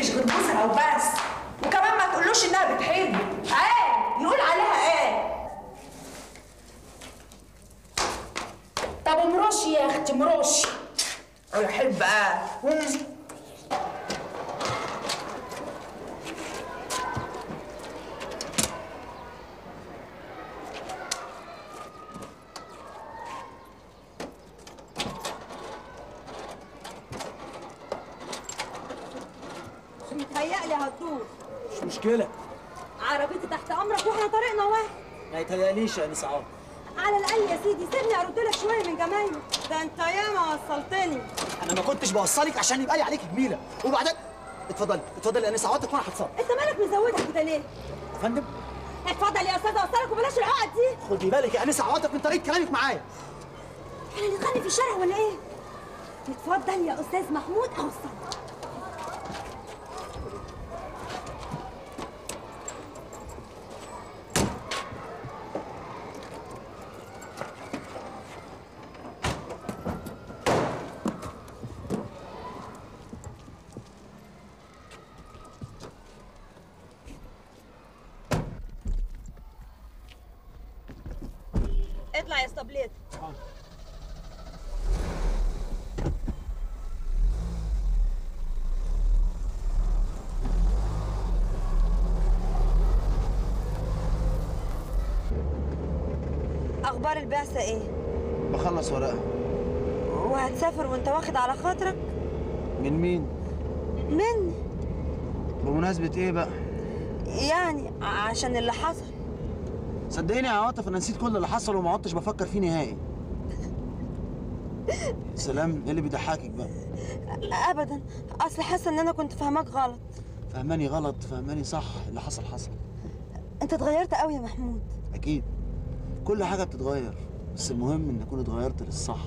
بتحبش غير جوزها وبس، وكمان ما تقولوش انها بتحبه. يقول عليها ايه؟ طب مروشي يا اختي مروشي. يحب متهيألي هتدور. مش مشكلة، عربيتي تحت أمرك وإحنا طريقنا واحد. ما يتهيأليش يا أنسة عاطف. على الأقل يا سيدي سيبني أرد لك شوية من جمايله. ده أنت ياما وصلتني. أنا ما كنتش بوصلك عشان يبقى لي عليك جميلة، وبعدين اتفضلي اتفضلي يا أنسة عاطف وأنا هتصرف. أنت مالك مزودك كده ليه؟ يا فندم اتفضل يا أستاذ أوصلك وبلاش العقد دي. خدي بالك يا أنسة عاطف من طريقة كلامك معايا. إحنا نتغني في الشارع ولا إيه؟ اتفضل يا أستاذ محمود أوصلك. اطلع يا اسطبليت. اخبار البعثه ايه؟ بخلص ورقة. وهتسافر وانت واخد على خاطرك؟ من مين؟ مني. بمناسبة إيه بقى؟ يعني عشان اللي حصل. صدقيني يا عاطف أنا نسيت كل اللي حصل وما عدتش بفكر فيه نهائي. سلام، إيه اللي بيضحكك بقى؟ ابدا، اصل حاسه ان انا كنت فاهماك غلط. فهماني غلط، فهماني صح، اللي حصل حصل. انت اتغيرت قوي يا محمود. أكيد كل حاجة بتتغير، بس المهم إن أكون اتغيرت للصح.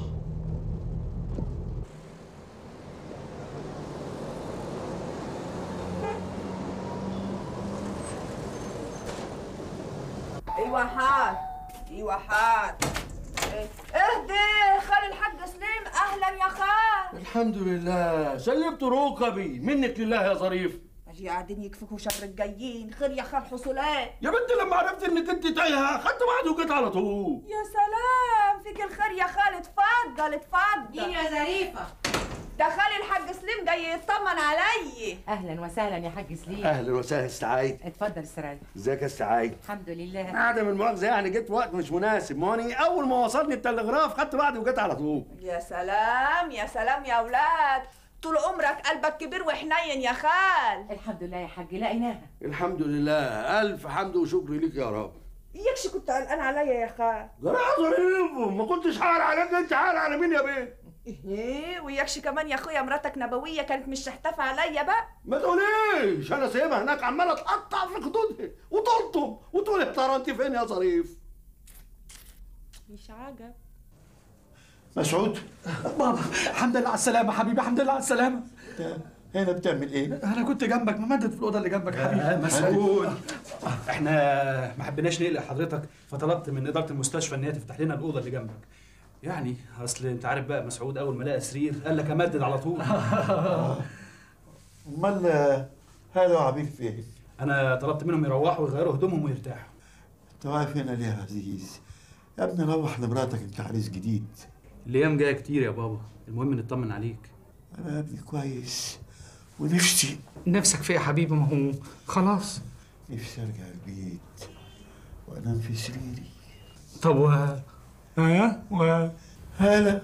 ايوه حاج اهدي خال الحاج سليم. اهلا يا خال. الحمد لله سلمت ركبي منك لله يا ظريف. اجي قاعدين يكفكوا شر الجايين. خير يا خال حصولات. يا بنتي لما عرفت انك انت تايهه خدت بعض وجيت على طول. يا سلام فيك الخير يا خال. اتفضل اتفضل. مين يا ظريفه؟ ده خالي الحاج سليم جاي يطمن علي. اهلا وسهلا يا حاج سليم. اهلا وسهلا استعايد. اتفضل استريح. ازيك يا استعايد؟ الحمد لله. عدم المؤاخذه يعني جيت وقت مش مناسب، ماني اول ما وصلني التلغراف خدت بعض وجيت على طول. يا سلام يا سلام يا اولاد. طول عمرك قلبك كبير وحنين يا خال. الحمد لله يا حاج لقيناها. الحمد لله الف حمد وشكر ليك يا رب. يكش كنت قلقان عليا يا خال. ده يا ظريف ما كنتش حار عليك، انت حار على مين يا بيه؟ ايه وياكش كمان يا اخويا مراتك نبويه كانت مش تحتفى عليا بقى. ما تقوليش انا سايبها هناك عماله تقطع في خدودها وتلطم وتقول يا ترى انت فين يا ظريف؟ مش عجب. مسعود بابا الحمد لله على السلامة حبيبي، الحمد لله على السلامة. هنا بتعمل ايه؟ أنا كنت جنبك ممدد في الأوضة اللي جنبك حبيبي. مسعود إحنا ما حبيناش نقلق حضرتك فطلبت من إدارة المستشفى إن هي تفتح لنا الأوضة اللي جنبك. يعني أصل أنت عارف بقى مسعود أول ما لقى سرير قال لك أمدد على طول. امال هذا وعبيد فين؟ أنا طلبت منهم يروحوا ويغيروا هدومهم ويرتاحوا. انت واقف هنا ليه يا عزيز؟ يا ابني روح لمراتك، انت عريس جديد. الأيام جاية كتير يا بابا، المهم نطمن عليك. انا يا ابني كويس ونفسي. نفسك في إيه يا حبيبي؟ ما هو خلاص. نفسي ارجع البيت وانام في سريري. طب هلا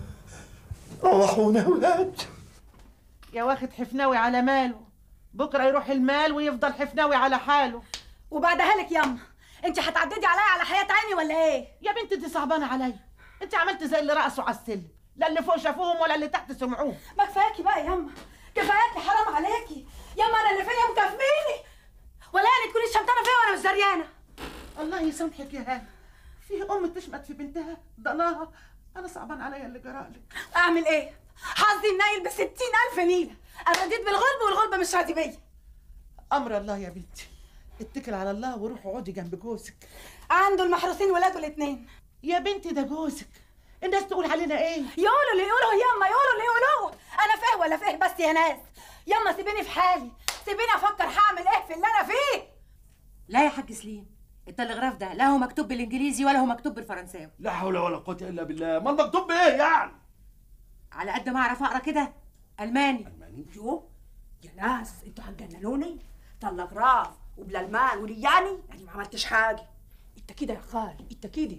روحونا يا ولاد. يا واخد حفناوي على ماله، بكره يروح المال ويفضل حفناوي على حاله. وبعدها لك ياما، انت هتعددي عليا على حياه عيني ولا ايه؟ يا بنت انت صعبانه عليا، انت عملت زي اللي رقصوا على السلم، لا اللي فوق شافوهم ولا اللي تحت سمعوهم. ما كفاياكي بقى ياما، كفاياكي حرام عليكي ياما. انا اللي فيا مكفيني ولا يعني تكوني شمتانه فيا وانا مش دريانه. الله يسامحك يا هاني، فيه ام تشمت في بنتها ضناها. انا صعبان عليا اللي جرالك. اعمل ايه؟ حظي النايل ب60,000 نيله. انا رديت بالغلب والغلبه مش راضي بيا. امر الله يا بنتي، اتكل على الله وروحي اقعدي جنب جوزك. عنده المحروسين ولاده الاثنين. يا بنتي ده جوزك، الناس تقول علينا ايه؟ يقولوا اللي يقولوا ياما، يقولوا اللي يقولوه. انا فيه ولا فيه بس يا ناس. ياما سيبيني في حالي، سيبيني افكر هعمل ايه في اللي انا فيه. لا يا حاج سليم، التلغراف ده لا هو مكتوب بالانجليزي ولا هو مكتوب بالفرنساوي. لا حول ولا قوه الا بالله. ما المكتوب بايه يعني؟ على قد ما اعرف اقرا كده الماني. يو يا ناس انتوا هتجننوني. تلغراف وبالالمان ولياني يعني ما عملتش حاجه. انت كده يا خال، انت كده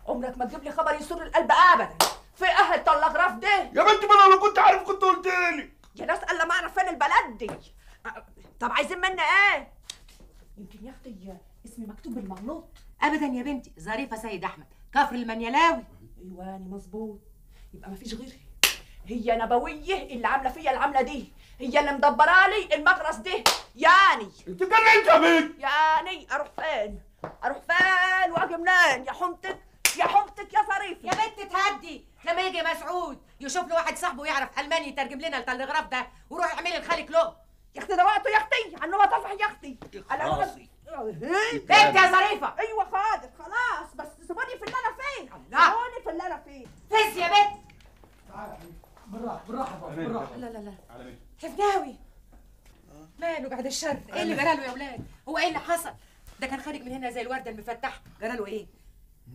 عمرك ما تجيب لي خبر يسر القلب ابدا. في اهل التلغراف ده يا بنتي ما انا لو كنت عارف كنت قلت لي. يا ناس الا ما اعرف فين البلد دي. طب عايزين منا ايه؟ يمكن يا اختي اسمي مكتوب بالمغلوط. ابدا يا بنتي، ظريفه سيد احمد كفر المنيلاوي. ايواني مظبوط. يبقى ما فيش غيرها. هي نبويه اللي عامله فيا العمله دي، هي اللي مدبره لي المغرس ده. يعني انت جننت يا بنت. يعني اروح فين؟ اروح فين واجي منين؟ يا حمتك يا حمتك يا ظريفه. يا بنت تهدي، لما يجي مسعود يشوف له واحد صاحبه يعرف الماني يترجم لنا التلغراف ده وروح اعملي لخالك له. يا اختي ده وقته يا اختي، عنه ما طفح يا اختي. خلاصي. بنت يا ظريفه. ايوه خالد خلاص، بس سيبوني في اللي انا فيه. الله. سيبوني في اللي انا فيه. فز يا بنت. بالراحه بالراحه بالراحه. لا لا لا حفناوي ماله بعد الشر؟ ايه اللي جراله يا ولاد؟ هو ايه اللي حصل؟ ده كان خارج من هنا زي الورده المفتحه، جراله ايه؟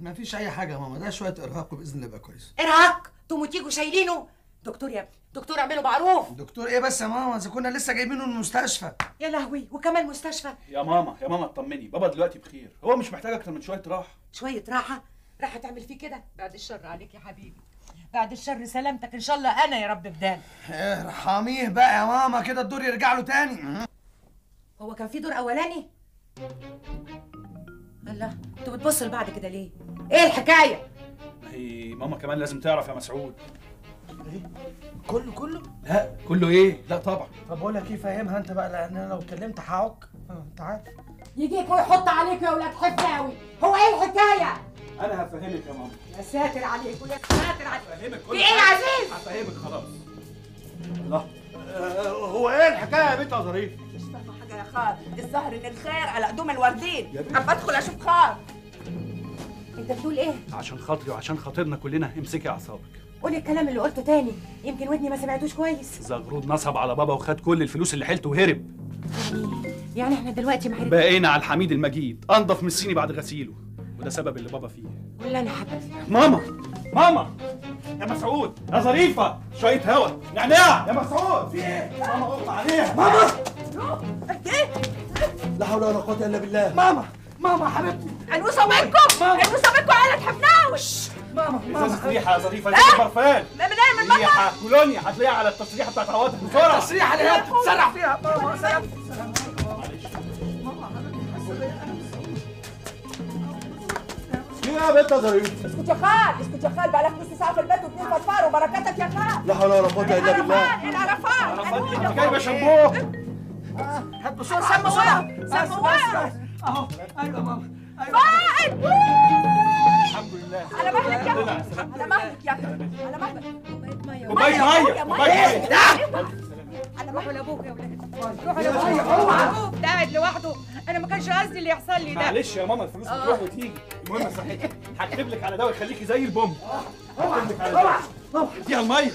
ما فيش اي حاجه يا ماما، ده شويه ارهاق وباذن الله يبقى كويس. ارهاق؟ تقوموا تيجوا شايلينه؟ دكتور يا ابني، دكتور اعملوا معروف. دكتور ايه بس يا ماما؟ اذا كنا لسه جايبينه من المستشفى. يا لهوي، وكمان مستشفى؟ يا ماما يا ماما اطمني، بابا دلوقتي بخير، هو مش محتاج اكتر من شويه راحه. شويه راحه؟ راحه تعمل فيه كده؟ بعد الشر عليك يا حبيبي، بعد الشر سلامتك ان شاء الله. انا يا رب بدال. ارحميه بقى يا ماما، كده الدور يرجع له تاني. هو كان في دور اولاني؟ الله، انتوا بتبصوا لبعض كده ليه؟ ايه الحكايه؟ هي ماما كمان لازم تعرف يا مسعود. ايه؟ كله؟ لا كله ايه؟ لا طبعا. طب بقول لك ايه، فاهمها انت بقى، لان انا لو اتكلمت هعك. انت عارف. يجيك ويحط عليك يا ولاد حفاوي. هو ايه الحكايه؟ انا هفهمك يا ماما. يا ساتر عليك ويا ساتر عليك. هفهمك في ايه يا عزيز؟ هفهمك خلاص. الله. هو ايه الحكايه يا بنت يا ظريف؟ مش فاهمه حاجه يا خالد. الظاهر ان الخير على قدوم الوردين. ابى ادخل اشوف خالد. انت بتقول ايه؟ عشان خاطري وعشان خاطرنا كلنا امسكي اعصابك. قولي الكلام اللي قلته تاني، يمكن ودني ما سمعتوش كويس. زغرود نصب على بابا وخد كل الفلوس اللي حيلته وهرب. يعني احنا دلوقتي محرجين. بقينا على الحميد المجيد، انضف من الصيني بعد غسيله، وده سبب اللي بابا فيه. ولا انا حبيبتي. ماما يا مسعود يا ظريفه، شويه هوا نعناع يا مسعود. في ايه؟ ماما اغمى عليها. ماما ايه؟ لا حول ولا قوه الا بالله. ماما حبيبتي. عنوسه منكم قالت حفناوش. ماما ازازه ريحه يا ظريفه، ازازه برفان. من ايه من ريحه كولونيا، هتلاقيها على التصريحه بتاعت عواطف بسرعه. التصريحه اللي هي بتتسرح فيها. ماما سلام. في ايه يا بنت يا ظريف؟ اسكت يا خال، اسكت يا خال. بقالك نص ساعه في البيت واثنين فطار وبركاتك يا خال. لا حول ولا قوه الا بالله. العرفات انت جايبه شامبوه. هات بسرعه. سموها اهو. ايوه ماما. فايد. الحمد لله. على مهلك يا اخي، على مهلك يا اخي، على مهلك. كوبايه ميه كوبايه ميه. روحوا لابوك يا ولاد، روحوا لابوك. ابوك ده قاعد لوحده، انا ما كانش قصدي اللي يحصل لي ده. معلش يا ماما، الفلوس بتروح وتيجي، المهم صحتك. هكتب لك على دواء يخليكي زي البوم. هكتب لك على دواء. اديها الميه.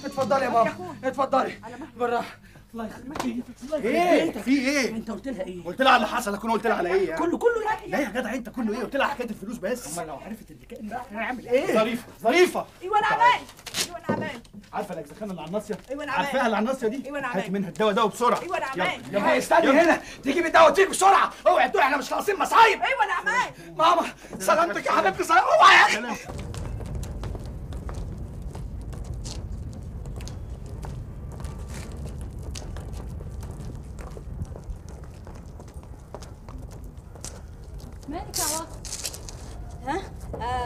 اتفضلي يا ماما، اتفضلي. بالراحه. الله يخليك. ايه؟ في ايه؟ انت قلت لها ايه؟ قلت لها على اللي حصل، اكون قلت لها على ايه يعني؟ كله يعني. لا يا جدع انت كله ايه؟ قلت لها حكايه الفلوس بس. امال لو عرفت اللي كان بقى هنعمل ايه؟ ظريفه. ايوه انا امان، ايوه انا امان. عارفه الاجزخانه اللي على الناصيه؟ ايوه انا عارفه. عارفاها اللي على الناصيه دي؟ ايوه انا هاتي عارفه. منها الدواء ده وبسرعه. ايوه انا عمان. يا استني هنا، تجيب الدواء وتيجي بسرعه. اوعي تقولي احنا مش ناقصين مصايب. ايوه انا عمان. ماما سلامتك يا حبيبتي. اوعي. مالك يا عواطف؟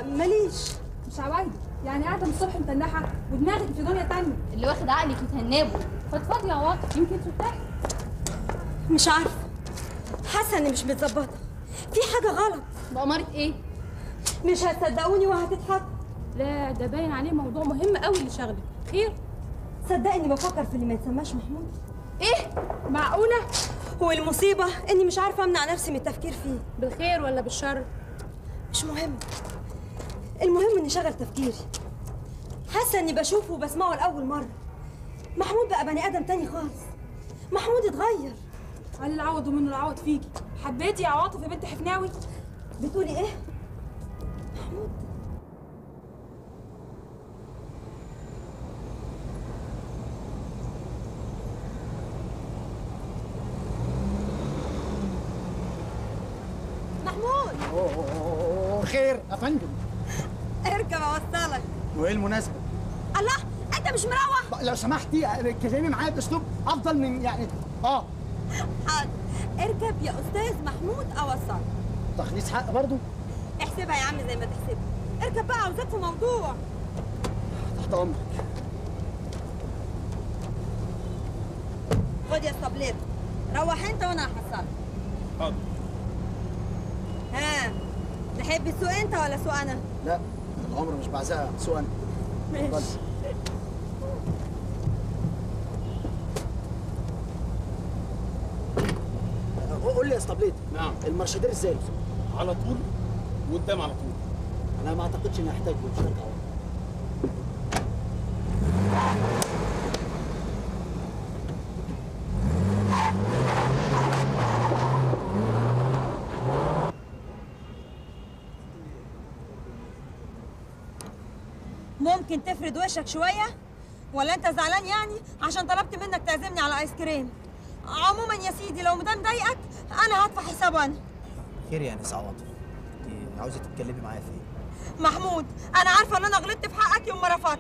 ماليش. مش عوايدة، يعني قاعدة من الصبح متنحة ودماغك في دنيا تانية. اللي واخد عقلك يتهنبه. فضفضي يا عواطف يمكن ترتاحي. مش عارفه، حاسه اني مش متظبطه، في حاجه غلط. بأمارة ايه؟ مش هتصدقوني وهتضحكوا. لا ده باين عليه موضوع مهم قوي اللي شاغلك. خير؟ صدقني بفكر في اللي ما يتسماش محمود. ايه؟ معقولة؟ والمصيبه اني مش عارفه امنع نفسي من التفكير فيه. بالخير ولا بالشر؟ مش مهم، المهم اني شغل تفكيري. حاسه اني بشوفه وبسمعه لاول مره. محمود بقى بني ادم تاني خالص. محمود اتغير. علي العوض ومنه العوض فيكي. حبيتي يا عواطف يا بنت حفناوي؟ بتقولي ايه؟ محمود. اوه خير يا فندم. اركب اوصلك. وايه المناسبه؟ الله، انت مش مروح؟ لو سمحتي اتكلمي معايا باسلوب افضل من يعني حاضر، اركب يا استاذ محمود اوصلك. تخليص حق برضو؟ احسبها يا عم زي ما تحسبها. اركب بقى، عاوزاك في موضوع. تحت امرك. خد يا اسطبليت، روح انت وانا هحصلك. حاضر. ها، تحب تسوق انت ولا سوق انا؟ لا، العمر مش بعزقها، سوق انا. ماشي. قول لي يا اسطبليت. نعم. المرشدير ازاي؟ على طول وقدام على طول. انا ما اعتقدش اني احتاج مشاركه. ممكن تفرد وشك شويه؟ ولا انت زعلان يعني عشان طلبت منك تعزمني على ايس كريم؟ عموما يا سيدي لو مدام ضايقك انا هدفع حسابه انا. خير يا انسه عواطف، انت عاوزه تتكلمي معايا في ايه؟ محمود، انا عارفه ان انا غلطت في حقك يوم ما رفضت.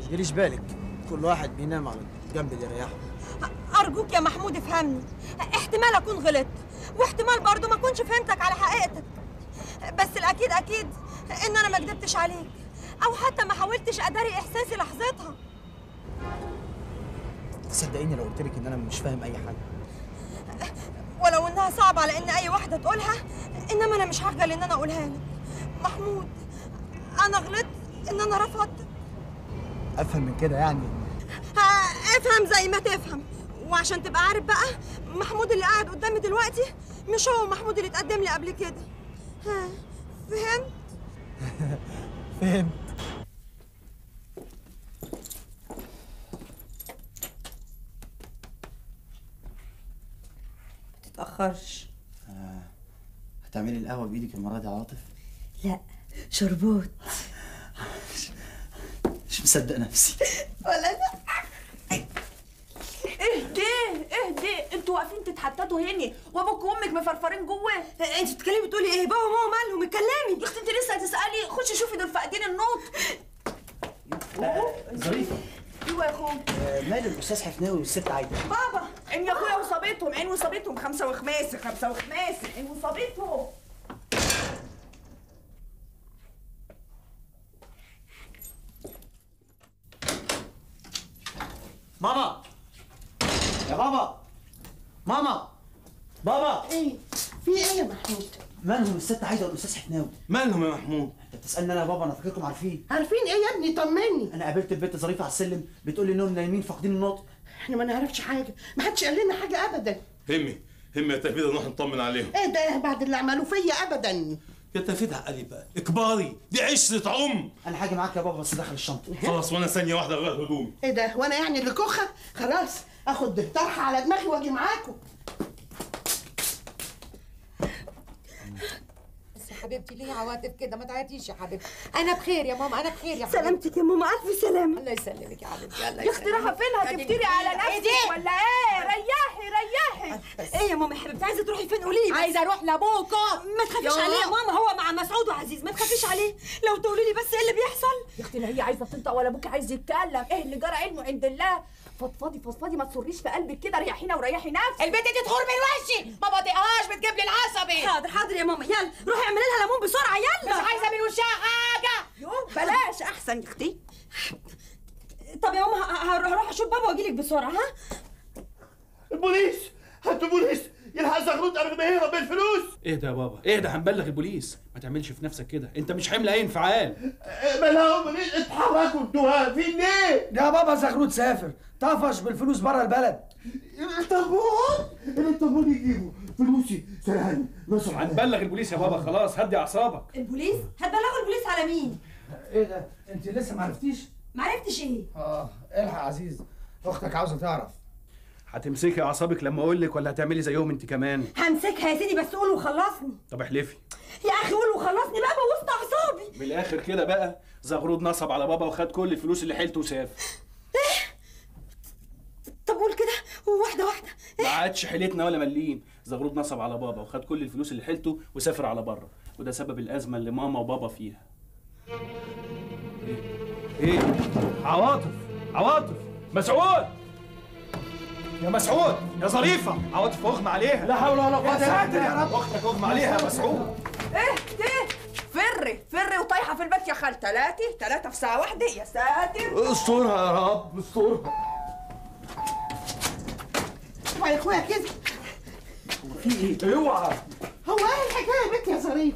تشغليش بالك، كل واحد بينام على الجنب اللي يريحه. ارجوك يا محمود افهمني، احتمال اكون غلطت واحتمال برضو ما اكونش فهمتك على حقيقتك، بس الاكيد اكيد ان انا ما كدبتش عليك او حتى ما حاولتش اداري احساسي لحظتها. تصدقيني لو قلت لك ان انا مش فاهم اي حاجه؟ ولو انها صعبه على ان اي واحده تقولها، انما انا مش هخجل ان انا اقولها لك. محمود، انا غلطت ان انا رفضت. افهم من كده يعني؟ افهم زي ما تفهم، وعشان تبقى عارف بقى، محمود اللي قاعد قدامي دلوقتي مش هو محمود اللي اتقدم لي قبل كده. ها، فهمت؟ فهمت. ما تتأخرش. هتعملي القهوه بايدك المره دي يا عاطف؟ لا، شربات. مش مصدق نفسي. ولا انا. اهدي انتوا واقفين تتحتتوا هنا وابوك وامك مفرفرين جوه. انت بتتكلمي بتقولي ايه؟ بابا وماما مالهم؟ اتكلمي يا اختي، انت لسه هتسالي؟ خشي شوفي دول فاقدين النوط. ظريفه. ايوه يا اخويا. مال الاستاذ حفناوي والست عايده؟ بابا، عين يا اخويا وصابتهم، عين وصابتهم، خمسه وخماسه، عين وصابتهم. ماما، يا بابا، ماما، بابا. ايه؟ في ايه يا محمود؟ مالهم الست عايده والاستاذ حفناوي؟ مالهم يا محمود؟ انت بتسالني انا يا بابا؟ انا فاكركم عارفين. عارفين ايه يا ابني؟ طمني. انا قابلت البنت ظريفه على السلم بتقول لي انهم نايمين فاقدين النطق. احنا ما نعرفش حاجه، ما حدش قال لنا حاجه ابدا. همي يا تهفيده نروح نطمن عليهم. ايه ده بعد اللي عملوه فيا؟ ابدا يا تهفيده عقلي بقى، اكباري دي عشره انا هاجي معاك يا بابا بس دخل الشنطه. خلاص، وانا ثانيه واحده اغير هدومي. ايه ده؟ وانا يعني اللي كوخه؟ خلاص اخد طرحه على دماغي واجي معاكم. بس يا حبيبتي ليه عواطف كده؟ ما تعيطيش يا حبيبتي. انا بخير يا ماما، انا بخير يا حبيبتي. سلامتك يا ماما، الف سلامه. الله يسلمك يا حبيبتي. الله يا اختي رايحه فين؟ هتفتري على نفسك ولا ايه؟ ريحي. ايه يا ماما يا حبيبتي، عايزه تروحي فين؟ قولي لي. عايزه اروح لابوكا. ما تخافيش عليه يا ماما، هو مع مسعود وعزيز، ما تخافيش عليه. لو تقولي لي بس ايه اللي بيحصل. يا اختي لا هي عايزه تنطق ولا ابوك عايز يتكلم. ايه اللي جرى؟ علمه عند الله. فضفضي ما تصريش في قلبك كده، ريحينا وريحي نفسك. البنت دي تخور من وشي، ما بطيقهاش، بتجيب لي العصبي. حاضر يا ماما، يلا روحي اعملي لها ليمون بسرعه. يلا. مش عايزه من وشها حاجه. يوم بلاش احسن يا اختي. طب يا ماما هروح اشوف بابا واجيلك بسرعه. ها؟ البوليس، هاتوا بوليس يلحق زغلوط ارغبيه بالفلوس. اهدى يا بابا، اهدى، هنبلغ البوليس. ما تعملش في نفسك كده، انت مش حمل اي انفعال. بلاهم بوليس، اتحركوا انتوا واقفين ليه؟ يا بابا زغلوط سافر، طفش بالفلوس بره البلد. الطابون يجيبوا فلوسي، سرقني نصر. هنبلغ البوليس يا بابا، خلاص هدي اعصابك. البوليس؟ هتبلغوا البوليس على مين؟ ايه ده؟ انت لسه ما عرفتيش؟ ما عرفتش ايه؟ الحق عزيز، اختك عاوزه تعرف. هتمسكي اعصابك لما اقول لك ولا هتعملي زيهم انت كمان؟ همسكها يا سيدي بس قول وخلصني. طب احلفي. يا اخي قول وخلصني بقى، بوظت اعصابي. من الاخر كده بقى، زغرود نصب على بابا وخد كل الفلوس اللي حيلته وسافر. طب قول كده واحده واحده. ما عادش حيلتنا ولا مليم، زغرود نصب على بابا وخد كل الفلوس اللي حيلته وسافر على بره، وده سبب الازمه اللي ماما وبابا فيها. ايه؟ عواطف عواطف مسعود يا مسعود يا ظريفه، عواطف اغمى عليها. لا حول ولا قوه يا الا ساتر بالله. يا رب، اختك اغمى عليها يا مسعود. ايه فري وطايحه في البيت يا خال. ثلاثه في ساعه واحده، يا ساتر. استرها يا رب استرها. يا اخويا كده في ايه؟ اوعى. هو ايه الحكايه يا بنت يا ظريف؟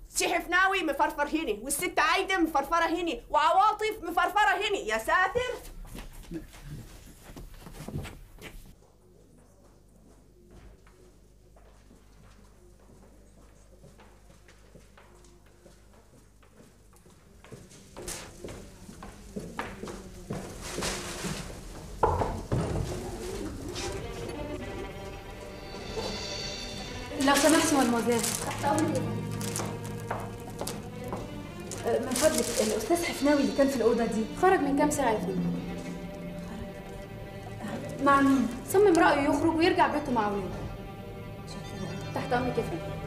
سي حفناوي مفرفر هني، والست عايده مفرفره هني، وعواطف مفرفره هني، يا ساتر. لو سمحتي مدموزيل. من فضلك الاستاذ حفناوي اللي كان في الاوضه دي خرج من كام ساعه يا فندم. مع مين؟ صمم رايه يخرج ويرجع بيته مع اولاده. تحت امرك يا فندم.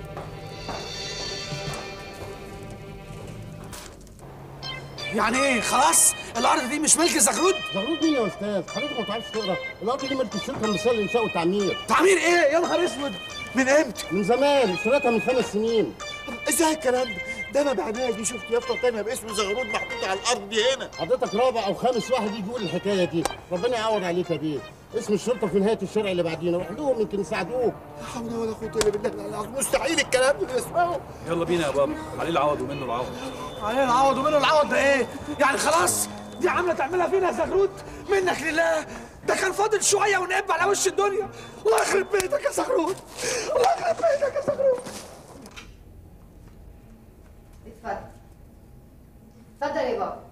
يعني ايه خلاص الارض دي مش ملك زغرود؟ زغرود مين يا استاذ؟ حضرتك ما بتعرفش تقرا، الارض دي ملك الشركه المصريه للانشاء والتعمير. تعمير ايه؟ يا نهار اسود، من امتى؟ من زمان، اشتريتها من 5 سنين. ازاي الكلام ده؟ ده انا بعناية دي شفت يافطه تانية باسم زغرود محطوطه على الارض دي هنا. حضرتك رابع او خامس واحد يجي يقول الحكايه دي، ربنا يعوض عليك يا بيه. اسم الشرطه في نهايه الشارع اللي بعدينا، روح لهم يمكن يساعدوك. لا حول ولا قوه الا بالله العظيم، مستحيل الكلام ده نسمعه. يلا بينا يا بابا، عليه العوض ومنه العوض. عليه العوض ومنه العوض ده ايه؟ يعني خلاص دي عامله تعملها فينا يا زغرود؟ منك لله، ده كان فاضل شويه ونقب على وش الدنيا. الله يخرب بيتك يا زغرود، الله يخرب بيتك يا زغرود. اتفضل اتفضل يا بابا.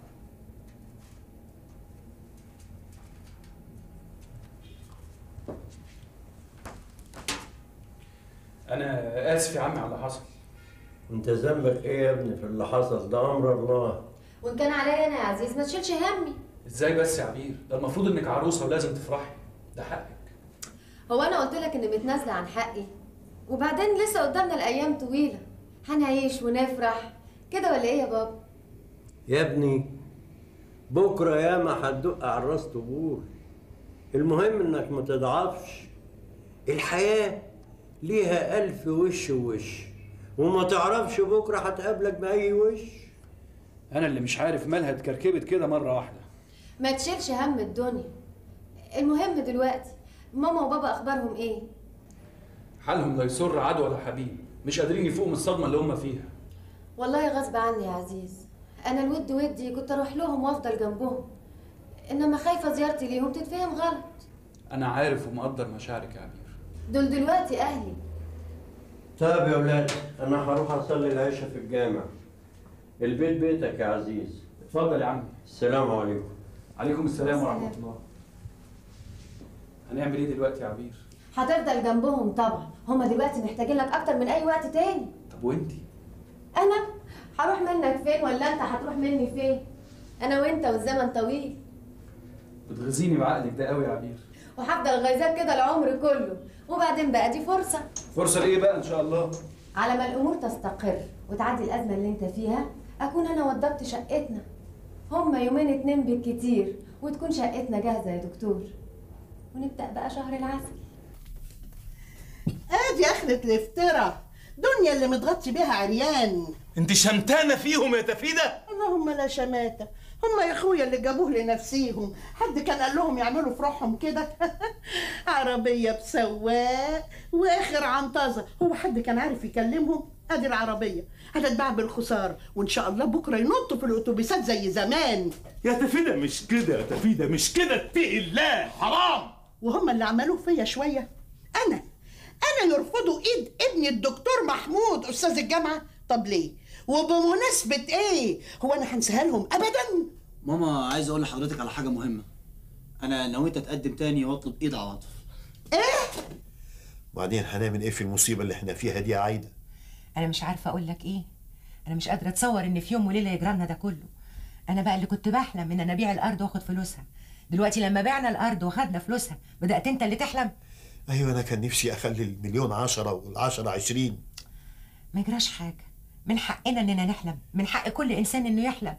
انا اسف يا عمي على اللي حصل. انت ذنبك ايه يا ابني في اللي حصل ده؟ امر الله. وان كان عليا انا يا عزيز ما تشيلش همي. ازاي بس يا عبير؟ ده المفروض انك عروسه ولازم تفرحي، ده حقك. هو انا قلت لك اني متنازله عن حقي؟ وبعدين لسه قدامنا الايام طويله، هنعيش ونفرح كده ولا ايه يا بابا؟ يا ابني بكره ياما هتدق على الراس طبول. المهم انك ما تضعفش. الحياه ليها 1000 وش ووش، وما تعرفش بكره هتقابلك باي وش. انا اللي مش عارف مالها اتكركبت كده مره واحده. ما تشيلش هم الدنيا. المهم دلوقتي ماما وبابا اخبارهم ايه؟ حالهم لا يسر عدو ولا حبيب، مش قادرين يفوقوا من الصدمه اللي هم فيها. والله غصب عني يا عزيز، انا الود ودي كنت اروح لهم وافضل جنبهم، انما خايفه زيارتي ليهم تتفهم غلط. انا عارف ومقدر مشاعرك يا عبير. دول دلوقتي اهلي. طيب يا ولاد انا هروح اصلي العشاء في الجامع. البيت بيتك يا عزيز. اتفضل يا عمي. السلام عليكم. عليكم السلام ورحمه الله. هنعمل ايه دلوقتي يا عبير؟ هتفضل جنبهم طبعا، هما دلوقتي محتاجين لك اكتر من اي وقت تاني. طب وانتي؟ انا هروح منك فين ولا انت هتروح مني فين؟ انا وانت والزمن طويل. بتغيظيني بعقلك ده قوي يا عبير. وهفضل غيظاك كده العمر كله، وبعدين بقى دي فرصه. فرصه لايه بقى ان شاء الله؟ على ما الامور تستقر وتعدي الازمه اللي انت فيها، اكون انا وضبت شقتنا. هما يومين 2 بالكتير وتكون شقتنا جاهزه يا دكتور، ونبدا بقى شهر العسل. ادي اخرة الافتراء، دنيا اللي متغطي بيها عريان. انت شمتانه فيهم يا تفيده؟ اللهم لا شماتة، هم يا اخويا اللي جابوه لنفسيهم، حد كان قال لهم يعملوا في روحهم كده؟ عربية بسواق واخر عنطزة، هو حد كان عارف يكلمهم؟ ادي العربية هتتباع بالخسارة، وان شاء الله بكرة ينطوا في الاتوبيسات زي زمان. يا تفيده مش كده، يا تفيده مش كده، اتقي الله حرام. وهم اللي عملوه فيا شوية. انا يرفضوا ايد ابني الدكتور محمود استاذ الجامعة؟ طب ليه؟ وبمناسبة ايه؟ هو انا هنساها لهم ابدا؟ ماما عايز اقول لحضرتك على حاجه مهمه. انا نويت اتقدم تاني واطلب ايد عواطف. ايه؟ وبعدين هنعمل ايه في المصيبه اللي احنا فيها دي يا عايده؟ انا مش عارفه اقول لك ايه. انا مش قادره اتصور ان في يوم وليله يجرالنا ده كله. انا بقى اللي كنت بحلم ان انا ابيع الارض واخد فلوسها، دلوقتي لما بعنا الارض واخدنا فلوسها بدات انت اللي تحلم. ايوه انا كان نفسي اخلي المليون 10 وال10 20. ما يجراش حاجه، من حقنا اننا نحلم، من حق كل انسان انه يحلم.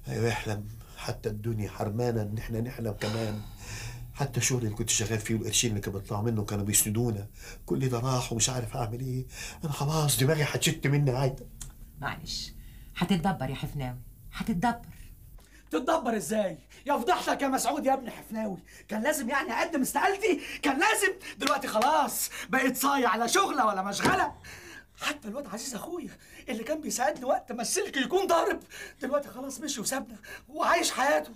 ايوه يحلم، حتى الدنيا حرمانا ان احنا نحلم كمان. حتى الشغل اللي كنت شغال فيه والقرشين اللي كانوا بيطلعوا منه كانوا بيسندونا، كل ده راح ومش عارف اعمل ايه. انا خلاص دماغي هتشت مني عايده. معلش، هتتدبر يا حفناوي، هتتدبر. تتدبر ازاي؟ يا فضحتك يا مسعود يا ابن حفناوي، كان لازم يعني اقدم استقالتي؟ كان لازم؟ دلوقتي خلاص بقيت صايع، لا شغله ولا مشغله. حتى الواد عزيز اخويا اللي كان بيساعدني وقت ما السلك يكون ضارب دلوقتي خلاص مشي وسابنا وعايش حياته.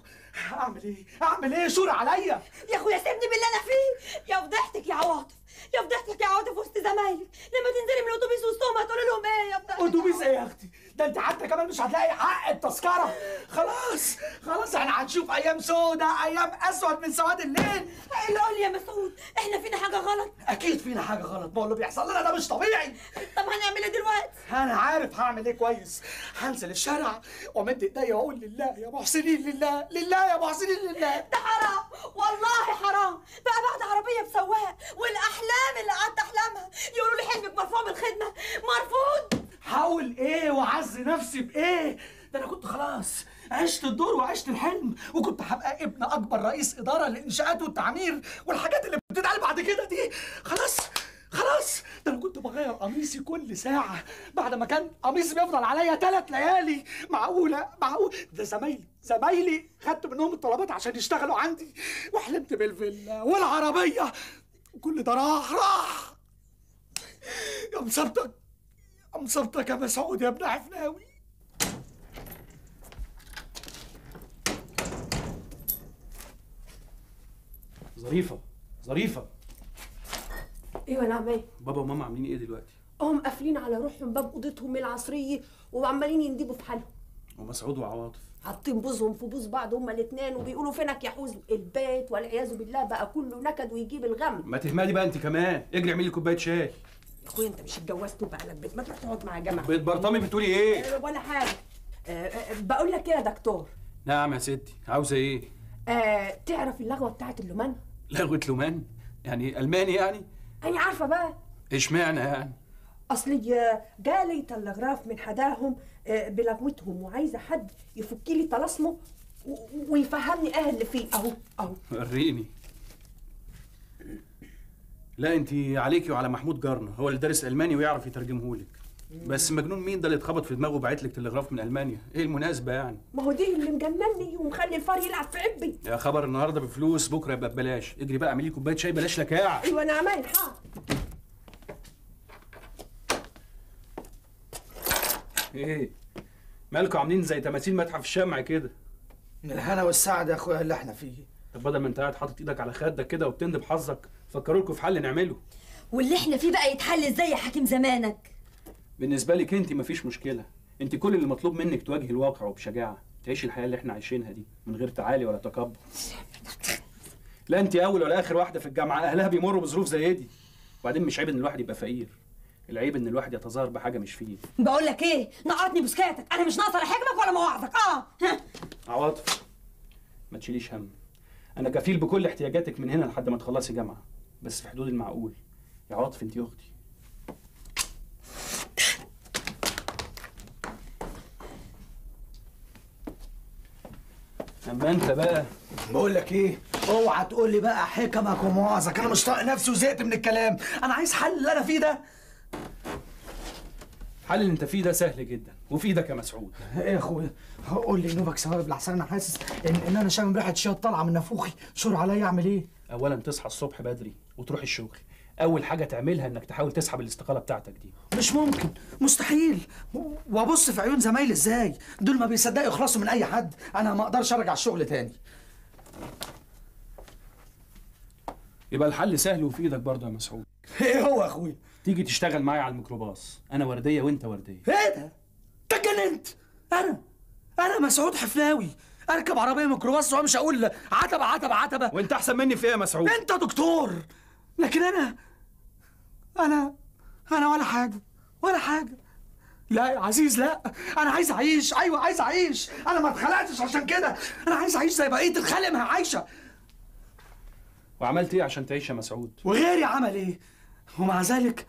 اعمل ايه؟ اعمل ايه؟ شور عليا يا اخويا سيبني باللي انا فيه. يا فضحتك يا عواطف، يا فضحتك يا عواطف وسط زمايلك، لما تنزلي من الاتوبيس وسطهم هتقولي لهم ايه يا فضحتك؟ اتوبيس ايه يا اختي؟ ده انت حتى كمان مش هتلاقي حق التذكره. خلاص خلاص احنا هنشوف ايام سودة، ايام اسود من سواد الليل. اللي قول لي يا مسعود، احنا فينا حاجه غلط؟ اكيد فينا حاجه غلط، ما هو اللي بيحصل لنا ده مش طبيعي. طب هنعمل ايه دلوقتي؟ انا عارف هعمل ايه كويس. هنزل الشارع وامد ايديا واقول لله يا محسنين، لله لله يا محسنين لله. ده حرام والله حرام بقى، بعد عربيه بسواق والاحلام اللي قعدت احلامها يقولوا لي حلمك مرفوع من الخدمه. مرفوض. حاول ايه واعزي نفسي بايه؟ ده انا كنت خلاص عشت الدور وعشت الحلم، وكنت هبقى ابن اكبر رئيس اداره للانشاءات والتعمير والحاجات اللي بتتقال بعد كده دي. خلاص خلاص، ده انا كنت بغير قميصي كل ساعه بعد ما كان قميصي بيفضل عليا 3 ليالي. معقوله؟ ده زمايلي خدت منهم الطلبات عشان يشتغلوا عندي، وحلمت بالفيلا والعربيه، وكل ده راح. يا مصبتك يا مسعود يا ابن حفناوي. ظريفه ايوه نعم ايه؟ بابا وماما عاملين ايه دلوقتي؟ هم قافلين على روحهم باب اوضتهم من العصريه وعمالين يندبوا في حالهم. ومسعود وعواطف حاطين بوزهم في بوز بعض هما الاثنين وبيقولوا فينك يا حزن. البيت والعياذ بالله بقى كله نكد ويجيب الغم. ما تهمدي بقى انت كمان، اجري اعملي كوبايه شاي. يا اخويا انت مش اتجوزت وبقى لك بيت، ما تروح تقعد مع جماعه. بيت برطمي بتقولي ايه؟ ولا حاجه. بقول لك ايه يا دكتور؟ نعم يا ستي، عاوزه ايه؟ تعرف اللغوه بتاعت اللومان؟ لغوه لومان؟ يعني الماني يعني؟ انا عارفه بقى. اشمعنى يعني؟ اصلي جالي تلغراف من حداهم بلغوتهم وعايزه حد يفك لي طلاسمه ويفهمني ايه اللي فيه. اهو وريني. لا انت عليكي وعلى محمود جارنا، هو اللي دارس الماني ويعرف يترجمهولك. بس مجنون مين ده اللي اتخبط في دماغه وبعت لك تلغراف من المانيا؟ ايه المناسبه يعني؟ ما هو دي اللي مجنني ومخلي الفار يلعب في عبي. يا خبر، النهارده بفلوس بكره يبقى ببلاش. اجري بقى اعملي كوبايه شاي بلاش لكاع. ايوه انا عمال حاضر. ايه مالكوا عاملين زي تماثيل متحف الشمع كده؟ من الهنا والسعد يا اخويا اللي احنا فيه. طب بدل ما انت قاعد حاطط ايدك على خدك كده وبتندب حظك، فكروا لكم في حل نعمله. واللي احنا فيه بقى يتحل ازاي يا حكيم زمانك؟ بالنسبه لك انت مفيش مشكله، انت كل اللي مطلوب منك تواجهي الواقع وبشجاعه، تعيشي الحياه اللي احنا عايشينها دي من غير تعالي ولا تكبر. لا انت اول ولا اخر واحده في الجامعه، اهلها بيمروا بظروف زي دي. وبعدين مش عيب ان الواحد يبقى فقير، العيب ان الواحد يتظاهر بحاجه مش فيه. بقول لك ايه، نقطني بسكاتك، انا مش ناقصه لا حكمك ولا مواعظك. عواطف ما تشيليش هم، انا كفيل بكل احتياجاتك من هنا لحد ما تخلصي جامعه، بس في حدود المعقول. يا عواطف انت اختي. اما انت بقى بقول لك ايه، اوعى تقول لي بقى حكمك ومواعظك، انا مش طايق نفسي وزهقت من الكلام، انا عايز حل اللي انا فيه ده. الحل اللي انت فيه ده سهل جدا وفي ايدك يا مسعود. ايه يا اخويا، قول لي نوبك ثواب لحسن انا حاسس ان انا شامم ريحه شياط طالعه من نافوخي. شور عليا اعمل ايه؟ اولا تصحى الصبح بدري وتروح الشغل. اول حاجه تعملها انك تحاول تسحب الاستقاله بتاعتك دي. مش ممكن، مستحيل. وابص في عيون زمايلي ازاي؟ دول ما بيصدقوا يخلصوا من اي حد. انا ما اقدرش ارجع الشغل تاني. يبقى الحل سهل وفي ايدك برضه يا مسعود. ايه هو يا اخويا؟ تيجي تشتغل معايا على الميكروباص، انا ورديه وانت ورديه. ايه ده؟ انت اتجننت؟ انا مسعود حفناوي اركب عربيه ميكروباص وامشي اقول عتبه عتبه عتبه؟ وانت احسن مني في ايه يا مسعود؟ انت دكتور، لكن انا ولا حاجه ولا حاجه. لا يا عزيز لا، انا عايز اعيش. ايوه عايز اعيش، انا ما اتخلقتش عشان كده، انا عايز اعيش زي بقيه الخلق ما عايشه. وعملت ايه عشان تعيش يا مسعود؟ وغيري عمل ايه؟ ومع ذلك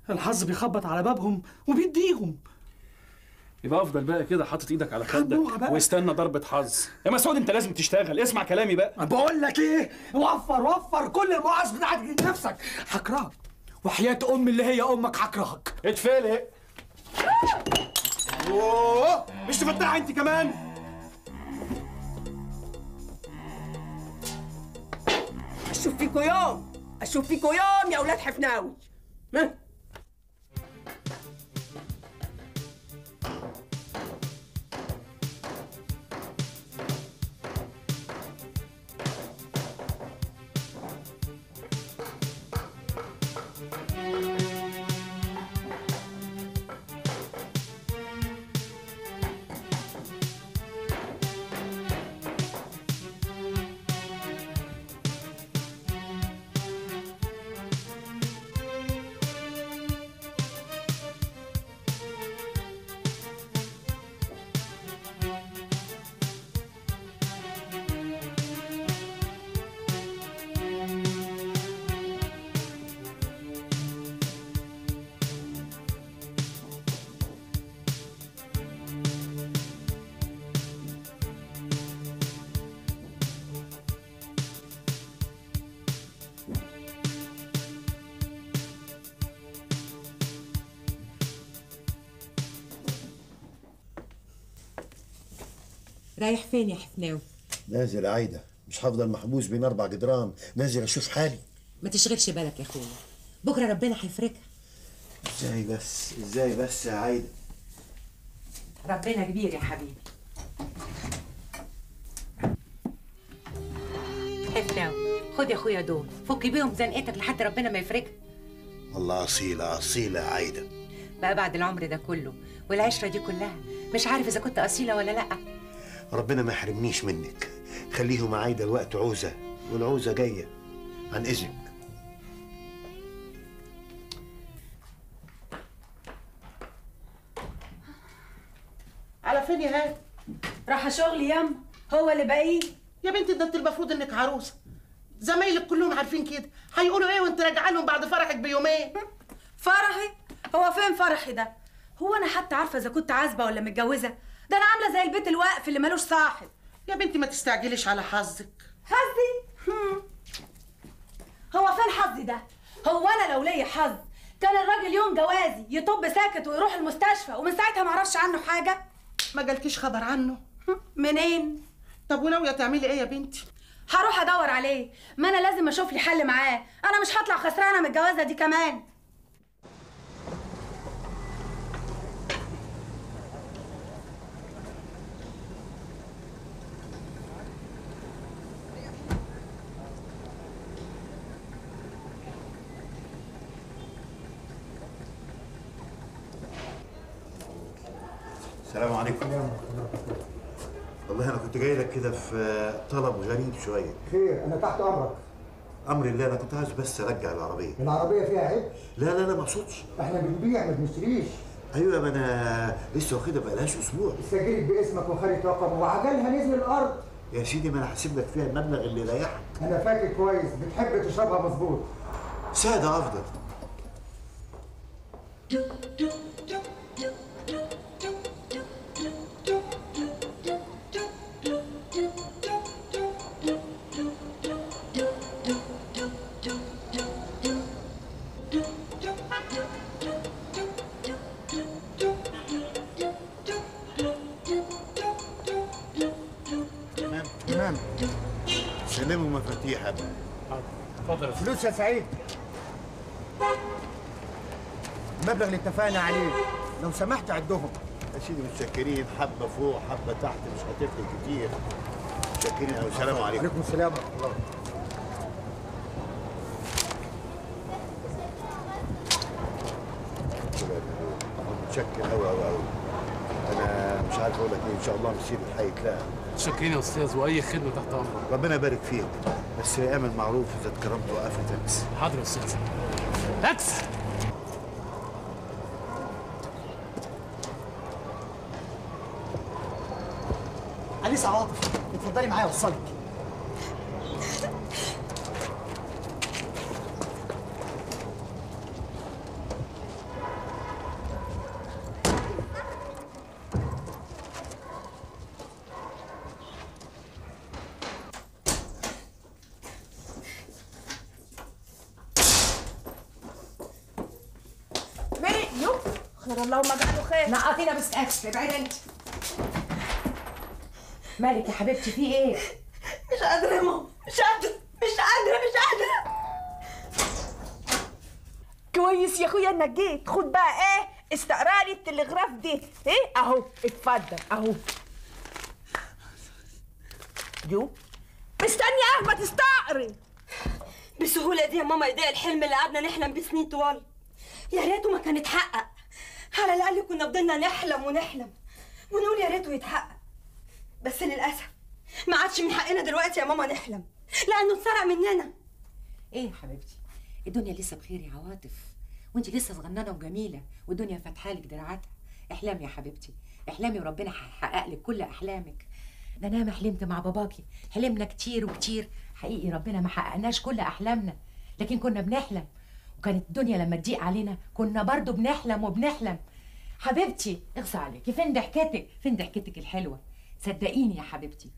الحظ بيخبط على بابهم وبيديهم. يبقى افضل بقى كده حاطط ايدك على خدك واستنى ضربة حظ. يا مسعود انت لازم تشتغل، اسمع كلامي بقى. بقول لك ايه، وفر كل المواعظ بتاعت نفسك. هكرهك وحياة امي اللي هي امك هكرهك. اتفلق. اوه مش تفتحي انت كمان؟ اشوف فيكوا يوم، اشوف فيكوا يوم يا اولاد حفناوي. رايح فين يا حفناوي؟ نازل يا عايده، مش هفضل محبوس بين 4 جدران، نازل اشوف حالي. ما تشغلش بالك يا اخويا، بكره ربنا هيفرجها. ازاي بس يا عايده؟ ربنا كبير يا حبيبي. حفناوي خد يا اخويا دول، فك بيهم زنقتك لحد ربنا ما يفرجها. والله اصيله يا عايده. بقى بعد العمر ده كله والعشره دي كلها مش عارف اذا كنت اصيله ولا لا. ربنا ما يحرمنيش منك، خليهم يا عايده الوقت عوزه والعوزه جايه. عن اذنك. على فين يا هاني؟ رايحه شغلي ياما، هو اللي باقي. يا بنتي ده انت المفروض انك عروسه، زمايلك كلهم عارفين كده، هيقولوا ايه وانت راجعه لهم بعد فرحك بيومين؟ فرحي؟ هو فين فرحي ده؟ هو انا حتى عارفه اذا كنت عازبه ولا متجوزه؟ ده انا عامله زي البيت الواقف اللي ملوش صاحب. يا بنتي ما تستعجليش على حظك. حظي؟ هو فين حظي ده؟ هو انا لو ليا حظ كان الراجل يوم جوازي يطب ساكت ويروح المستشفى ومن ساعتها ما اعرفش عنه حاجه؟ ما جالكيش خبر عنه؟ منين؟ طب وناويه تعملي ايه يا بنتي؟ هروح ادور عليه، ما انا لازم اشوف لي حل معاه، انا مش هطلع خسرانه من الجوازه دي كمان. السلام عليكم. والله انا كنت جاي لك كده في طلب غريب شويه. خير، انا تحت امرك. امر الله، انا كنت عايز بس ارجع العربيه. العربيه فيها عيب؟ لا ما اقصدش. احنا بنبيع ما بنشتريش. ايوه، ما انا لسه واخدها بقالهاش اسبوع. سجلت باسمك وخدت رقم وعجلها نزل الارض. يا سيدي ما انا هسيب لك فيها المبلغ اللي يريحك. انا فاكر كويس بتحب تشربها مظبوط. ساده افضل. تمام. سلموا مفاتيح يا ابني. اتفضل. فلوس يا سعيد. المبلغ اللي اتفقنا عليه لو سمحت عدهم. يا سيدي متشكرين، حبه فوق حبه تحت مش هتفرق كتير. متشكرين قوي. السلام عليكم. وعليكم السلام ورحمه الله. متشكر قوي. انا مش عارف اقول لك ايه، ان شاء الله مسير الحي تلاقي. متشكرين يا استاذ، واي خدمه تحت امرك. ربنا يبارك فيك. بس يا ايمن معروف اذا اتكرمت وقفت تاكس. حاضر يا استاذ. تاكس. أنسة عواطف اتفضلي معايا اوصلك. خير اللهم اجعله خير. نقطينا بس اكل. ابعدي انت. مالك يا حبيبتي في ايه؟ مش قادرة يا ماما، مش قادرة. كويس يا اخويا انك جيت. خد بقى ايه استقرا لي التلغراف دي. ايه اهو اتفضل اهو. جو مستني ايه ما تستقري. بالسهولة دي يا ماما يضيع الحلم اللي قعدنا نحلم بيه سنين طوال. يا ريته ما كان اتحقق. على الأقل كنا فضلنا نحلم ونقول يا ريته يتحقق. بس للأسف ما عادش من حقنا دلوقتي يا ماما نحلم، لأنه اتسرق مننا. ايه يا حبيبتي؟ الدنيا لسه بخير يا عواطف، وانت لسه صغننه وجميله، والدنيا فاتحه لك دراعاتها. احلامي يا حبيبتي، احلامي وربنا هيحقق لك كل احلامك. ده انا ما حلمت مع باباكي، حلمنا كتير وكتير، حقيقي ربنا ما حققناش كل احلامنا، لكن كنا بنحلم، وكانت الدنيا لما تضيق علينا كنا برضو بنحلم. حبيبتي اغصى عليكي، فين ضحكتك الحلوه؟ صدقيني يا حبيبتي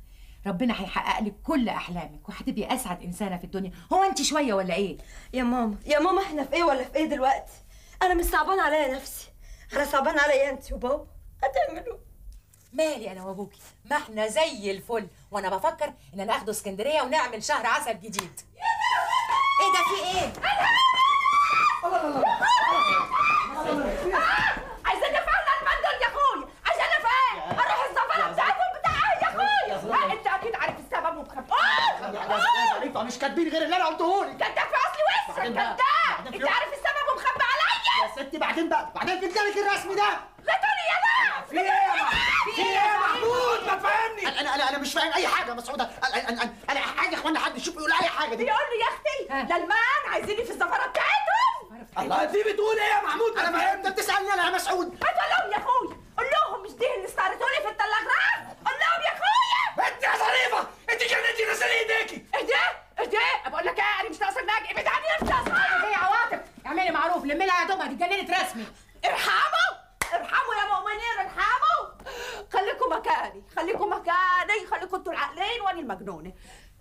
ربنا هيحقق لك كل احلامك، وهتبقي اسعد انسانه في الدنيا. هو انت شويه ولا ايه؟ يا ماما احنا في ايه ولا في ايه دلوقتي؟ انا مش صعبان عليا نفسي، انا صعبان عليا انت وبابا. هتعملوا مالي انا وابوكي؟ ما احنا زي الفل، وانا بفكر ان انا اخده اسكندريه ونعمل شهر عسل جديد. ايه ده في ايه؟ عايزين نفعل المندل يا اخويا عشان افهم اروح الزفره بتاعتهم بتاع يا اخويا. انت اكيد عارف السبب ومخبي. انتوا مش كاتبين غير اللي انا قلته لك. كداب في اصلي وشك كداب. انت عارف السبب ومخبي عليا. يا ستي بعدين فنجانك الرسمي ده. غتوني يا ده. في ايه يا محمود؟ ما تفهمني. انا مش فاهم اي حاجه يا مسعوده. انا حاجه يا اخوانا حد يشوف يقول اي حاجه دي. بيقول لي يا اختي للمان عايزيني في الزفره بتاعتهم. الله دي بتقول ايه يا محمود؟ انت بتسالني انا يا مسعود. هتقول لهم يا اخويا، قول لهم مش دي اللي استعرضوا لي في التلغراف. قول لهم يا اخويا. انت يا ظريفه انت جننتي نزلي ايديكي. ايه بقول لك ايه؟ انا مش ناقصه ناجي. ابعد عني انت يا صاحبي. ايه يا عواطف؟ اعملي معروف، لمي لها هدومها دي اتجننت رسمي. ارحموا يا مؤمنين ارحموا. خليكم مكاني خليكم انتوا العاقلين وانا المجنونه.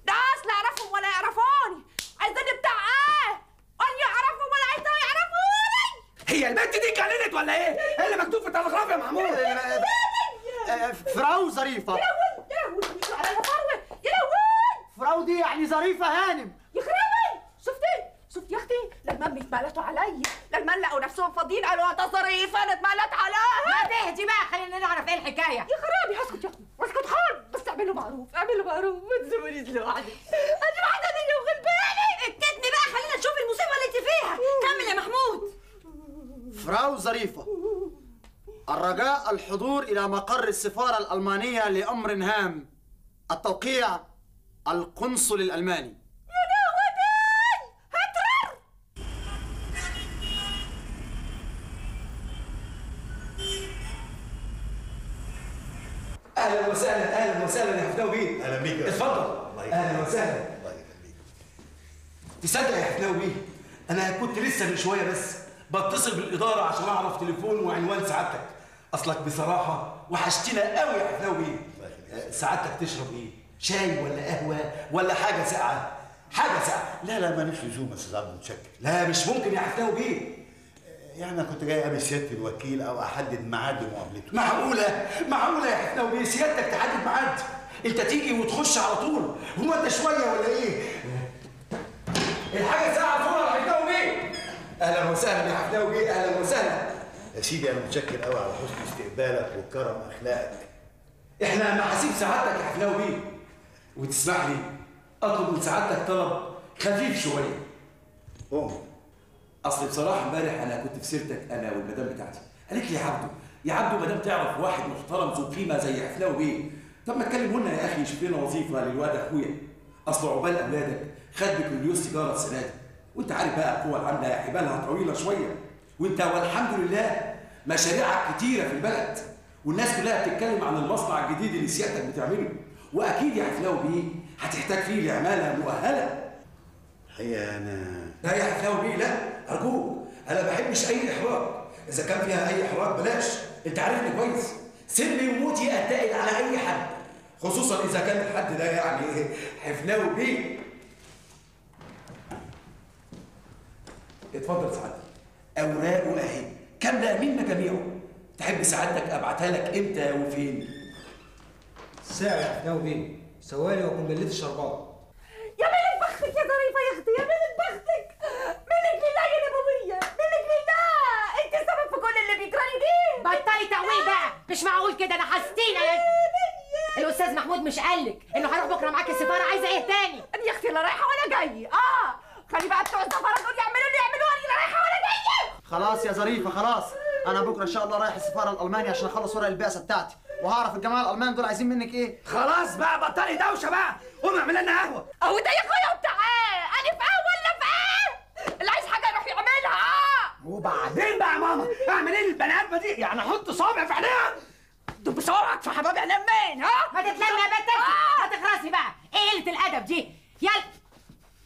ناس لا اعرفهم ولا يعرفوني. عايزيني بتاع ايه؟ قول يعرفوا ولا عايزين يعرفوني. هي البنت دي اتجننت ولا ايه؟ ايه اللي مكتوب في التلغراف يا محمود؟ فراو ظريفه. يا لهوي على فروه. يا لهوي فراو دي يعني ظريفه هانم. يخربي. شفتي يا اختي لما بيتمالتوا عليا، لما لقوا نفسهم فاضيين قالوا انت ظريفه انا اتمالت عليها. ما تهدي بقى، خلينا نعرف ايه الحكايه. يا خرابي اسكت يا اختي اسكت خالص. بس اعملوا معروف ما تسيبونيش لوحدي. انا واحده اللي وغلباني. اتكتني بقى، خلينا نشوف المصيبه اللي انت فيها. كمل يا محمود. فراو ظريفه، الرجاء الحضور الى مقر السفاره الالمانيه لامر هام. التوقيع القنصل الالماني. اهلا وسهلا يا حفناوي بيه. اهلا بيك يا اتفضل. اهلا وسهلا. الله يخليك. تصدق يا حفناوي بيه انا كنت لسه من شويه بس بتصل بالاداره عشان اعرف تليفون وعنوان سعادتك. اصلك بصراحه وحشتنا قوي يا حفناوي بيه. سعادتك تشرب ايه؟ شاي ولا قهوه ولا حاجه ساقعه؟ حاجه ساقعه. لا ماليش لزوم يا استاذ عبد المتشكر. لا مش ممكن يا حفناوي بيه. يعني انا كنت جاي اقابل سياده الوكيل او احدد ميعاد لمقابلته. معقوله يا حفناوي بيه سيادتك تحدد ميعاد؟ انت تيجي وتخش على طول. هو انت شويه ولا ايه؟ الحاجه ساعه فوق يا حفناوي بيه. اهلا وسهلا يا حفناوي بيه. اهلا وسهلا يا سيدي انا متشكر قوي على حسن استقبالك وكرم اخلاقك. احنا محاسيب سعادتك يا حفناوي بيه. وتسمح لي اطلب من سعادتك طلب خفيف شويه. اصل بصراحه امبارح انا كنت في سيرتك انا والمدام بتاعتي، قالت لي يا عبدو ما دام تعرف واحد محترم ذو قيمه زي حفناوي بيه، طب ما تكلمه لنا يا اخي يشوف لنا وظيفه للواد اخويا. اصل عقبال اولادك خد بكالوريوس تجاره السنه دي، وانت عارف بقى القوه العامله حبالها طويله شويه، وانت والحمد لله مشاريعك كتيره في البلد، والناس كلها بتتكلم عن المصنع الجديد اللي سيادتك بتعمله، واكيد يا حفلاوي بيه هتحتاج فيه لعماله مؤهله. الحقيقه انا لا يا حفلاوي بيه لا، ارجوك، انا ما بحبش اي احراج، اذا كان فيها اي احراج بلاش، انت عارفني كويس، سلمي وموتي اتقل على اي حد، خصوصا اذا كان الحد ده يعني حفلاوي بيه. اتفضل سعادتك، اوراقه اهي كامله من مجاميعه، تحب سعادتك ابعتها لك امتى وفين؟ ساعة يا حفناوي بيه، سوالي واكون بليت الشربات. يا ملك بختك يا ظريفه يا اختي، يا ملك بختك، منك لله يا نبويه، منك لله، انت السبب في كل اللي بيجرالي دي. بطلي تقويه بقى، مش معقول كده، انا حسيتينا يا الاستاذ محمود مش قالك انه هروح بكره معاكي السفاره، عايزه ايه تاني؟ يا اختي لا رايحه ولا جايه. خلي بقى بتوع السفاره دول يعملوا اللي يعملوها، لا رايحه ولا جايه. خلاص يا ظريفه خلاص، انا بكره ان شاء الله رايح السفاره الالمانيه عشان اخلص ورق البعثه بتاعتي، وهعرف الجماعه الالمان دول عايزين منك ايه. خلاص بقى بطلي دوشه بقى، قومي اعمل لنا قهوه. اهو ده يا اخويا وبتاع ايه؟ انا في ايه ولا في ايه؟ اللي عايز حاجه يروح يعملها. وبعدين بقى يا ماما اعمل ايه للبني ادمه دي؟ يعني احط صابع في عينيها؟ دب صوابعك في حباب عينيها منين؟ ما تتلمي يا بنت انت، هتخرسي بقى، ايه قله الادب دي؟ يلا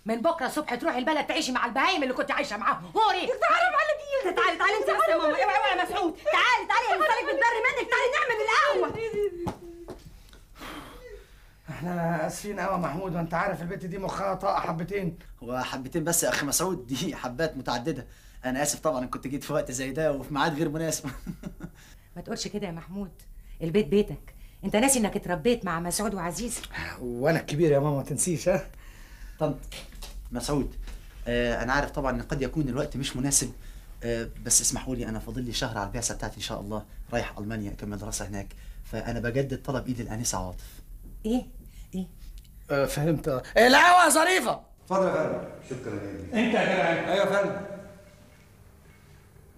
من بكره الصبح تروحي البلد تعيشي مع البهايم اللي كنت عايشه معاهم، غوري. تعالوا على دي، تعالي تعالي انت بس يا ماما، اوعي يا مسعود، تعالي تعالي يا مسالك بتبري منك، تعالي نعمل القهوه. احنا اسفين قوي يا محمود، وانت عارف البت دي مخها طاقه حبتين. هو حبتين بس يا اخي مسعود، دي حبات متعدده. انا اسف طبعا كنت جيت في وقت زي ده وفي ميعاد غير مناسب. ما تقولش كده يا محمود، البيت بيتك، انت ناسي انك اتربيت مع مسعود وعزيز. وانا الكبير يا ماما ما تنسيش. طنط مسعود، انا عارف طبعا ان قد يكون الوقت مش مناسب، بس اسمحوا لي، انا فاضل لي شهر على البعثه بتاعتي ان شاء الله، رايح المانيا اكمل دراسه هناك، فانا بجدد طلب ايد الانسه عواطف. ايه فهمت. القهوه يا ظريفه. اتفضل يا فندم. شكرا يا ابني. انت يا جدع، ايوه يا فندم.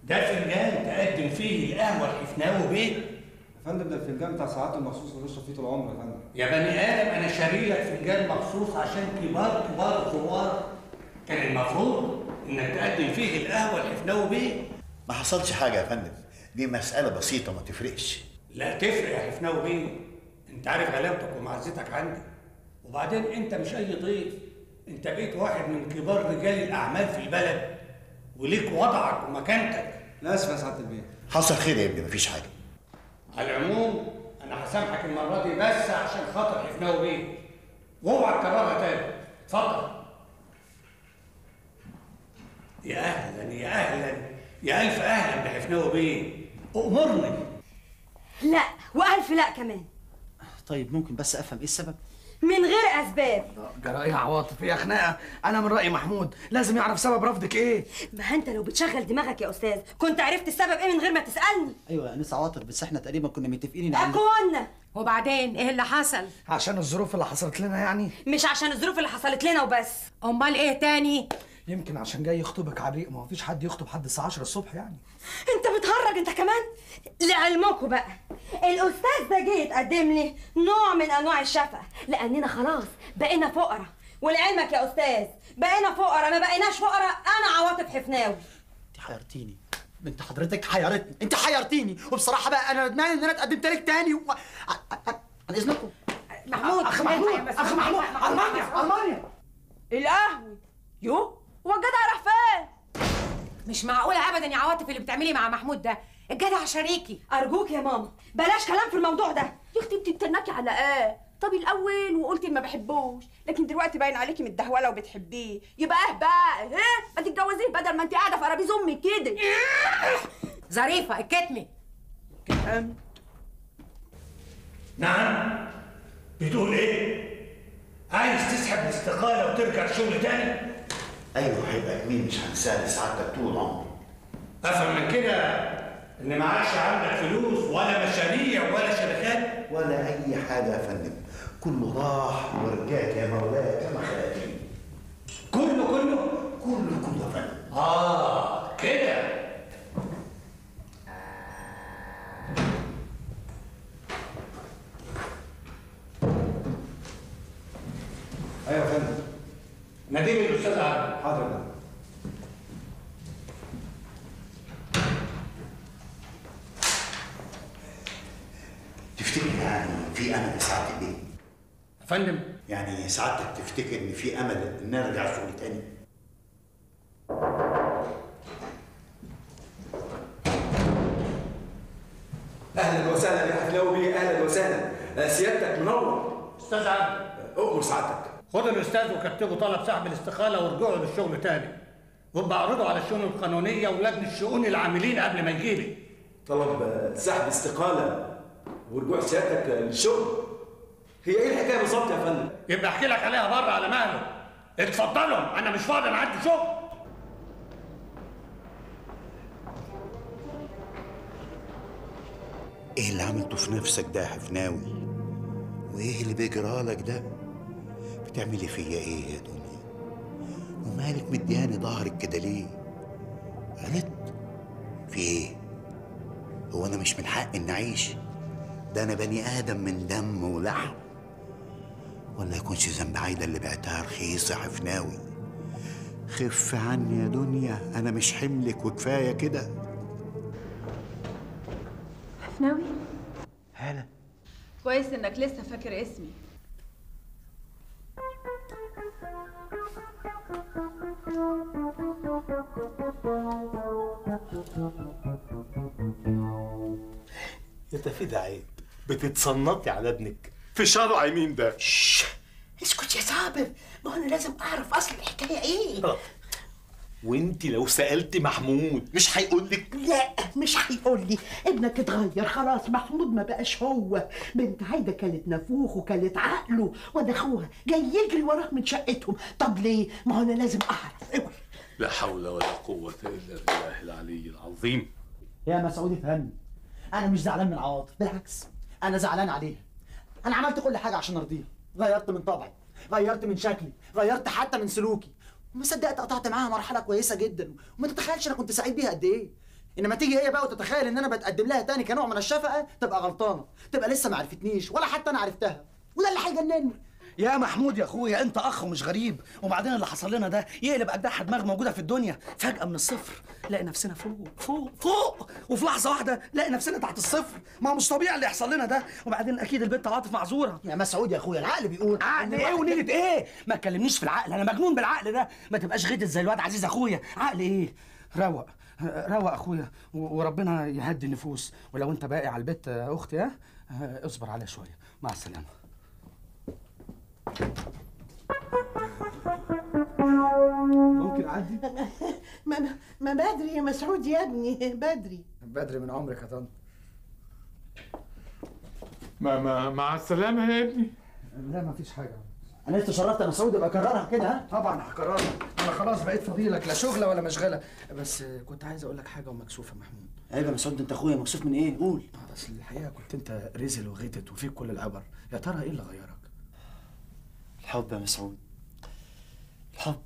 ده فنجان تقدم فيه القهوه الحفناوي بيه؟ يا فندم ده الفنجان بتاع ساعات المخصوص اللي بشرب فيه طول عمري يا فندم. يا بني ادم، انا شاري لك فنجان مخصوص عشان كبار صغار، كان المفروض انك تقدم فيه القهوه الحفناوي بيه. ما حصلش حاجه يا فندم، دي مساله بسيطه ما تفرقش. لا تفرق يا حفناوي بيه، انت عارف غلاوتك ومعزتك عندي، وبعدين انت مش اي ضيف، انت بقيت واحد من كبار رجال الاعمال في البلد، وليك وضعك ومكانتك. لا اسف يا سعاده البيه. حصل خير يا ابني، مفيش حاجه. على العموم انا هسامحك المره دي بس عشان خاطر حفناوي بيه، واوعى تكررها تاني. اتفضل. يا اهلا يا اهلا يا الف اهلا بحفناوي بيه، امرني. لا والف لا كمان. طيب ممكن بس افهم ايه السبب؟ من غير اسباب. جرى يا عواطف يا خناقه، انا من رايي محمود لازم يعرف سبب رفضك ايه. ما انت لو بتشغل دماغك يا استاذ كنت عرفت السبب ايه من غير ما تسالني. ايوه يا انسه عواطف، بس احنا تقريبا كنا متفقين ان كنا. وبعدين ايه اللي حصل؟ عشان الظروف اللي حصلت لنا يعني. مش عشان الظروف اللي حصلت لنا وبس. امال ايه تاني؟ يمكن عشان جاي يخطبك على الريق، ما هو فيش حد يخطب حد الساعه 10 الصبح يعني. انت بتهرج انت كمان. لعلمكم بقى الاستاذ ده جه يتقدم لي نوع من انواع الشفقه، لاننا خلاص بقينا فقراء، ولعلمك يا استاذ بقينا فقراء ما بقيناش فقراء. انا عواطف حفناوي. انت حيرتيني، انت حضرتك حيرتني، انت حيرتيني، وبصراحه بقى انا ندمان ان انا اتقدمت لك تاني عن اذنكم. محمود اخ محمود اخ محمود، المانيا القهوه. يو هو الجدع راح فين؟ مش معقوله ابدا يا عواطف اللي بتعمليه مع محمود ده، الجدع شريكي. ارجوك يا ماما بلاش كلام في الموضوع ده. يا اختي بتتنكي على ايه؟ طب الاول وقلتي ما بحبوش، لكن دلوقتي باين عليكي متدهوله وبتحبيه، يبقى ايه بقى؟ ايه؟ ما تتجوزيه بدل ما انت قاعده في قرابيز امك كده. ظريفه اتكتمي. كتمت. نعم؟ بتقول ايه؟ عايز تسحب الاستقاله وترجع شغل تاني؟ ايوه هيبقى مين مش هنساعد سعادتك طول عمري. افهم من كده ان ما عادش عندك فلوس ولا مشاريع ولا شركات ولا اي حاجه يا فندم، كله راح ورجعت يا مولاي كما خلقتني. كله يا فندم. كده. ايوه يا فندم. في امل يا سعاده البيه؟ يا فندم، يعني سعادتك تفتكر ان في امل ان نرجع الشغل تاني؟ اهلا وسهلا يا حفلاوي بيه، اهلا وسهلا. سيادتك منور. استاذ عبد، اؤمر سعادتك. خد الاستاذ وكتبوا طلب سحب الاستقاله وارجعوا للشغل تاني، وابقى اعرضوا على الشؤون القانونيه ولجنه شؤون العاملين قبل ما يجيلي. طلب سحب استقاله ورجوع سيادتك للشغل؟ هي ايه الحكايه بالظبط يا فندم؟ يبقى احكي لك عليها بره على مهله. اتفضلوا، انا مش فاضي، انا عندي شغل. ايه اللي عملته في نفسك ده يا حفناوي؟ وايه اللي بيجرالك ده؟ بتعملي فيا ايه يا دنيا؟ ومالك مدياني ظهرك كده ليه؟ غلطت في ايه؟ هو انا مش من حقي اني اعيش؟ ده انا بني ادم من دم ولحم. ولا يكونش ذنب عايده اللي بعتها رخيص يا حفناوي؟ خف عني يا دنيا، انا مش حملك وكفايه كده. حفناوي، هلا. كويس انك لسه فاكر اسمي. يا تفيدة عيب، بتتصنطي على ابنك في شرع مين ده؟ اسكت يا صابر، ما هو انا لازم اعرف اصل الحكايه ايه. وانت لو سالتي محمود مش هيقول لك؟ لا مش هيقول لي، ابنك اتغير خلاص، محمود ما بقاش هو. بنت عايده كانت نافوخ وكانت عقله، وده اخوها جاي يجري وراه من شقتهم. طب ليه؟ ما هو انا لازم اعرف. اوعي. لا حول ولا قوه الا بالله العلي العظيم. يا مسعود افهمني، انا مش زعلان من عواطف، بالعكس انا زعلان عليها. انا عملت كل حاجه عشان ارضيها، غيرت من طبعي، غيرت من شكلي، غيرت حتى من سلوكي، وما صدقت قطعت معاها مرحله كويسه جدا، وما تتخيلش انا كنت سعيد بيها قد ايه. انما تيجي هي بقى وتتخيل ان انا بتقدم لها تاني كنوع من الشفقه، تبقى غلطانه، تبقى لسه ما عرفتنيش ولا حتى انا عرفتها، وده اللي هيجنني. يا محمود يا اخويا، انت اخ ومش غريب، وبعدين اللي حصل لنا ده يقلب اجدعها دماغ موجوده في الدنيا. فجاه من الصفر نلاقي نفسنا فوق فوق فوق، وفي لحظه واحده نلاقي نفسنا تحت الصفر. ما هو مش طبيعي اللي يحصل لنا ده. وبعدين اكيد البنت عاطف معذوره. يا مسعود يا اخويا، العقل بيقول عقل ايه ونيله ايه؟ ما تكلمنيش في العقل، انا مجنون بالعقل ده. ما تبقاش غدت زي الواد عزيز اخويا. عقل ايه؟ روق روق اخويا، وربنا يهدي النفوس. ولو انت باقي على البيت يا اختي، اصبر عليها شويه. مع السلامه. ممكن اعدي؟ ما بدري يا مسعود يا ابني، بدري. بدري من عمرك يا طنط. مع السلامة يا ابني. لا ما فيش حاجة. انا لسه شرفت يا مسعود، ابقى اكررها كده. ها طبعا هكررها، انا خلاص بقيت فضيلك، لا شغله ولا مشغله. بس كنت عايز اقول لك حاجه ومكسوف يا محمود. عيب يا مسعود، انت اخويا، مكسوف من ايه؟ قول. بس الحقيقه كنت انت رزل وغتت وفيك كل العبر. يا ترى ايه اللي غيرك؟ الحب يا مسعود، الحب.